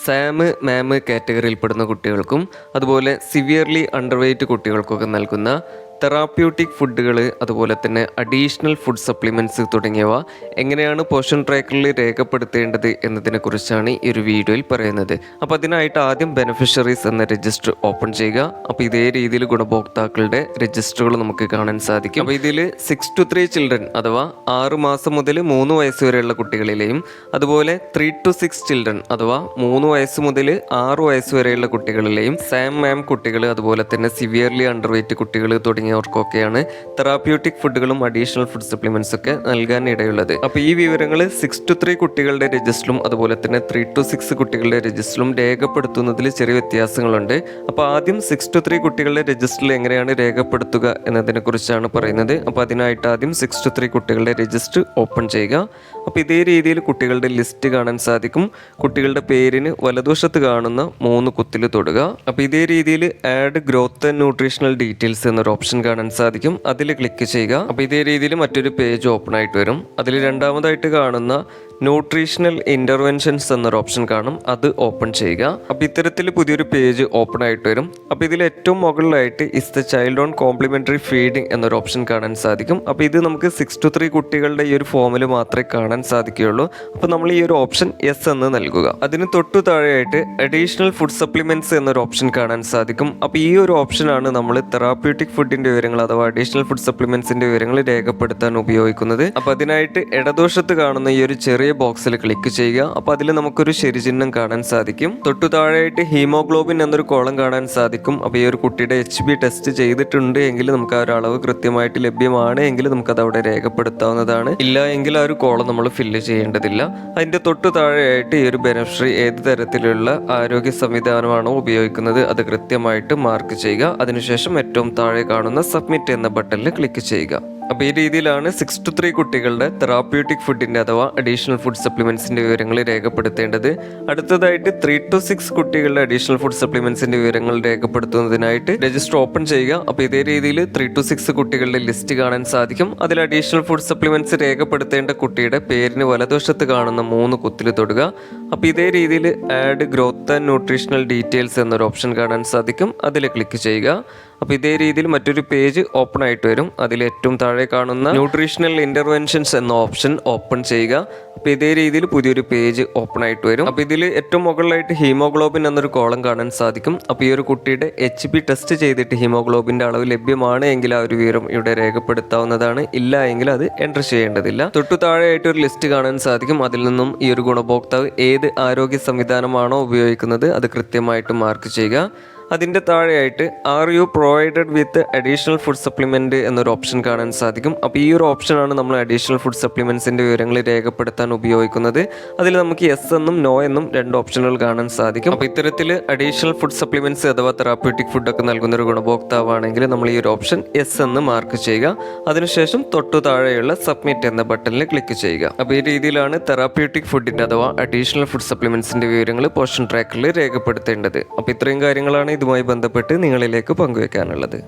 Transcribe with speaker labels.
Speaker 1: Sam, മാം കാറ്റഗറിയിൽപ്പെടുന്ന കുട്ടികൾക്കും അതുപോലെ severely underweight കുട്ടികൾക്കൊക്കെ നൽകുന്ന തെറാപ്യൂട്ടിക് ഫുഡുകൾ, അതുപോലെ തന്നെ അഡീഷണൽ ഫുഡ് സപ്ലിമെൻറ്റ്സ് തുടങ്ങിയവ എങ്ങനെയാണ് പോഷൻ ട്രാക്കറിൽ രേഖപ്പെടുത്തേണ്ടത് എന്നതിനെക്കുറിച്ചാണ് ഈ ഒരു വീഡിയോയിൽ പറയുന്നത്. അപ്പോൾ അതിനായിട്ട് ആദ്യം ബെനിഫിഷ്യറീസ് എന്ന രജിസ്റ്റർ ഓപ്പൺ ചെയ്യുക. അപ്പോൾ ഇതേ രീതിയിൽ ഗുണഭോക്താക്കളുടെ രജിസ്റ്ററുകൾ നമുക്ക് കാണാൻ സാധിക്കും. അപ്പോൾ ഇതിൽ 6 to 3 ചിൽഡ്രൻ അഥവാ 6 മാസം മുതൽ 3 വയസ്സ് വരെയുള്ള കുട്ടികളിലെയും അതുപോലെ 3 to 6 ചിൽഡ്രൻ അഥവാ 3 വയസ്സ് മുതൽ 6 വയസ്സ് വരെയുള്ള കുട്ടികളിലെയും സാം, മാം കുട്ടികൾ, അതുപോലെ തന്നെ സിവിയർലി അണ്ടർവെയ്റ്റ് കുട്ടികൾ തുടങ്ങിയവർക്കൊക്കെയാണ് തെറാപ്യൂട്ടിക് ഫുഡുകളും അഡീഷണൽ ഫുഡ് സപ്ലിമെന്റ്സ് ഒക്കെ നൽകാൻ ഇടയുള്ളത്. അപ്പോൾ ഈ വിവരങ്ങൾ 6 to 3 കുട്ടികളുടെ രജിസ്റ്ററിലും അതുപോലെ തന്നെ 3 to 6 കുട്ടികളുടെ രജിസ്റ്ററിലും രേഖപ്പെടുത്തുന്നതിൽ ചെറിയ വ്യത്യാസങ്ങളുണ്ട്. അപ്പോൾ ആദ്യം 6 to 3 കുട്ടികളുടെ രജിസ്റ്ററിൽ എങ്ങനെയാണ് രേഖപ്പെടുത്തുക എന്നതിനെ കുറിച്ചാണ് പറയുന്നത്. അപ്പോൾ അതിനായിട്ട് ആദ്യം 6 to 3 കുട്ടികളുടെ രജിസ്റ്റർ ഓപ്പൺ ചെയ്യുക. അപ്പോൾ ഇതേ രീതിയിൽ കുട്ടികളുടെ ലിസ്റ്റ് കാണാൻ സാധിക്കും. കുട്ടികളുടെ പേരിന് വലതുവശത്ത് കാണുന്ന 3 കുത്തിൽ തൊടുക. അപ്പോൾ ഇതേ രീതിയിൽ add growth and nutritional details എന്നൊരു ഓപ്ഷൻ കാണാൻ സാധിക്കും. അതിൽ ക്ലിക്ക് ചെയ്യുക. അപ്പോൾ ഇതേ രീതിയിൽ മറ്റൊരു പേജ് ഓപ്പൺ ആയിട്ട് വരും. അതിൽ രണ്ടാമതായിട്ട് കാണുന്ന ന്യൂട്രീഷണൽ ഇൻ്റർവെൻഷൻസ് എന്നൊരു ഓപ്ഷൻ കാണും. അത് ഓപ്പൺ ചെയ്യുക. അപ്പോൾ ഇത്തരത്തിൽ പുതിയൊരു പേജ് ഓപ്പൺ ആയിട്ട് വരും. അപ്പോൾ ഇതിൽ ഏറ്റവും മുകളിലായിട്ട് is the child on complementary feeding എന്നൊരു ഓപ്ഷൻ കാണാൻ സാധിക്കും. അപ്പോൾ ഇത് നമുക്ക് 6 to 3 കുട്ടികളുടെ ഈ ഒരു ഫോമിൽ മാത്രമേ കാണാൻ സാധിക്കുകയുള്ളൂ. അപ്പോൾ നമ്മൾ ഈ ഒരു ഓപ്ഷൻ യെസ് എന്ന് നൽകുക. അതിന് തൊട്ടു താഴെയായിട്ട് അഡീഷണൽ ഫുഡ് സപ്ലിമെൻറ്റ്സ് എന്നൊരു ഓപ്ഷൻ കാണാൻ സാധിക്കും. അപ്പോൾ ഈ ഒരു ഓപ്ഷനാണ് നമ്മൾ തെറാപ്യൂട്ടിക് ഫുഡിൻ്റെ വിവരങ്ങൾ അഥവാ അഡീഷണൽ ഫുഡ് സപ്ലിമെൻറ്റ്സിൻ്റെ വിവരങ്ങൾ രേഖപ്പെടുത്താൻ ഉപയോഗിക്കുന്നത്. അപ്പോൾ അതിനായിട്ട് ഇടതുവശത്ത് കാണുന്ന ഈ ഒരു ചെറിയ ബോക്സിൽ ക്ലിക്ക് ചെയ്യുക. അപ്പോൾ അതിൽ നമുക്കൊരു ശരിചിഹ്നം കാണാൻ സാധിക്കും. തൊട്ടു താഴെയായിട്ട് ഹീമോഗ്ലോബിൻ എന്നൊരു കോളം കാണാൻ സാധിക്കും. അപ്പോൾ ഈ ഒരു കുട്ടിയുടെ HB ടെസ്റ്റ് ചെയ്തിട്ടുണ്ട് എങ്കിൽ നമുക്ക് ആ ഒരു അളവ് കൃത്യമായിട്ട് ലഭ്യമാണ് എങ്കിൽ നമുക്കത് അവിടെ രേഖപ്പെടുത്താവുന്നതാണ്. ഇല്ല എങ്കിൽ ആ ഒരു കോളം നമ്മൾ ഫില്ല് ചെയ്യേണ്ടതില്ല. അതിൻ്റെ തൊട്ടു താഴെയായിട്ട് ഈ ഒരു ബെനിഫിഷ്യറി ഏത് തരത്തിലുള്ള ആരോഗ്യ സംവിധാനമാണോ ഉപയോഗിക്കുന്നത് അത് കൃത്യമായിട്ട് മാർക്ക് ചെയ്യുക. അതിനുശേഷം ഏറ്റവും താഴെ കാണുന്ന സബ്മിറ്റ് എന്ന ബട്ടണിൽ ക്ലിക്ക് ചെയ്യുക. അപ്പോൾ ഈ രീതിയിലാണ് 6 to 3 കുട്ടികളുടെ തെറാപ്യൂട്ടിക് ഫുഡിൻ്റെ അഥവാ അഡീഷണൽ ഫുഡ് സപ്ലിമെൻറ്റ്സിൻ്റെ വിവരങ്ങൾ രേഖപ്പെടുത്തേണ്ടത്. അടുത്തതായിട്ട് 3 to 6 കുട്ടികളുടെ അഡീഷണൽ ഫുഡ് സപ്ലിമെൻറ്റ്സിൻ്റെ വിവരങ്ങൾ രേഖപ്പെടുത്തുന്നതിനായിട്ട് രജിസ്റ്റർ ഓപ്പൺ ചെയ്യുക. അപ്പോൾ ഇതേ രീതിയിൽ 3 to 6 കുട്ടികളുടെ ലിസ്റ്റ് കാണാൻ സാധിക്കും. അതിൽ അഡീഷണൽ ഫുഡ് സപ്ലിമെൻറ്റ്സ് രേഖപ്പെടുത്തേണ്ട കുട്ടിയുടെ പേരിന് വലതുവശത്ത് കാണുന്ന 3 കുത്തിൽ തൊടുക. അപ്പോൾ ഇതേ രീതിയിൽ add growth and nutritional details എന്നൊരു ഓപ്ഷൻ കാണാൻ സാധിക്കും. അതിൽ ക്ലിക്ക് ചെയ്യുക. അപ്പോൾ ഇതേ രീതിയിൽ മറ്റൊരു പേജ് ഓപ്പൺ ആയിട്ട് വരും. അതിൽ ഏറ്റവും താഴെ കാണുന്ന ന്യൂട്രീഷണൽ ഇൻ്റർവെൻഷൻസ് എന്ന ഓപ്ഷൻ ഓപ്പൺ ചെയ്യുക. അപ്പോൾ ഇതേ രീതിയിൽ പുതിയൊരു പേജ് ഓപ്പൺ ആയിട്ട് വരും. അപ്പോൾ ഇതിൽ ഏറ്റവും മുകളിലായിട്ട് ഹീമോഗ്ലോബിൻ എന്നൊരു കോളം കാണാൻ സാധിക്കും. അപ്പോൾ ഈ ഒരു കുട്ടിയുടെ HB ടെസ്റ്റ് ചെയ്തിട്ട് ഹീമോഗ്ലോബിൻ്റെ അളവ് ലഭ്യമാണ് എങ്കിൽ ആ ഒരു വിവരം ഇവിടെ രേഖപ്പെടുത്താവുന്നതാണ്. ഇല്ല എങ്കിൽ അത് എൻ്റർ ചെയ്യേണ്ടതില്ല. തൊട്ടു താഴെയായിട്ട് ഒരു ലിസ്റ്റ് കാണാൻ സാധിക്കും. അതിൽ നിന്നും ഈ ഒരു ഗുണഭോക്താവ് ഏത് ആരോഗ്യ സംവിധാനമാണോ ഉപയോഗിക്കുന്നത് അത് കൃത്യമായിട്ട് മാർക്ക് ചെയ്യുക. അതിൻ്റെ താഴെയായിട്ട് are you provided with additional food supplement എന്നൊരു ഓപ്ഷൻ കാണാൻ സാധിക്കും. അപ്പോൾ ഈ ഒരു ഓപ്ഷനാണ് നമ്മൾ അഡീഷണൽ ഫുഡ് സപ്ലിമെൻറ്റ്സിൻ്റെ വിവരങ്ങൾ രേഖപ്പെടുത്താൻ ഉപയോഗിക്കുന്നത്. അതിൽ നമുക്ക് യെസ് എന്നും നോ എന്നും 2 ഓപ്ഷനുകൾ കാണാൻ സാധിക്കും. അപ്പോൾ ഇത്തരത്തിൽ അഡീഷണൽ ഫുഡ് സപ്ലിമെൻറ്റ്സ് അഥവാ തെറാപ്യൂട്ടിക് ഫുഡൊക്കെ നൽകുന്ന ഒരു ഗുണഭോക്താവാണെങ്കിൽ നമ്മൾ ഈ ഒരു ഓപ്ഷൻ യെസ് എന്ന് മാർക്ക് ചെയ്യുക. അതിനുശേഷം തൊട്ടു താഴെയുള്ള സബ്മിറ്റ് എന്ന ബട്ടണിൽ ക്ലിക്ക് ചെയ്യുക. അപ്പോൾ ഈ രീതിയിലാണ് തെറാപ്യൂട്ടിക് ഫുഡിൻ്റെ അഥവാ അഡീഷണൽ ഫുഡ് സപ്ലിമെൻറ്റ്സിൻ്റെ വിവരങ്ങൾ പോഷൻ ട്രാക്കറിൽ രേഖപ്പെടുത്തേണ്ടത്. അപ്പോൾ ഇത്രയും കാര്യങ്ങളാണ് ഇതുമായി ബന്ധപ്പെട്ട് നിങ്ങളിലേക്ക് പങ്കുവെക്കാനുള്ളത്.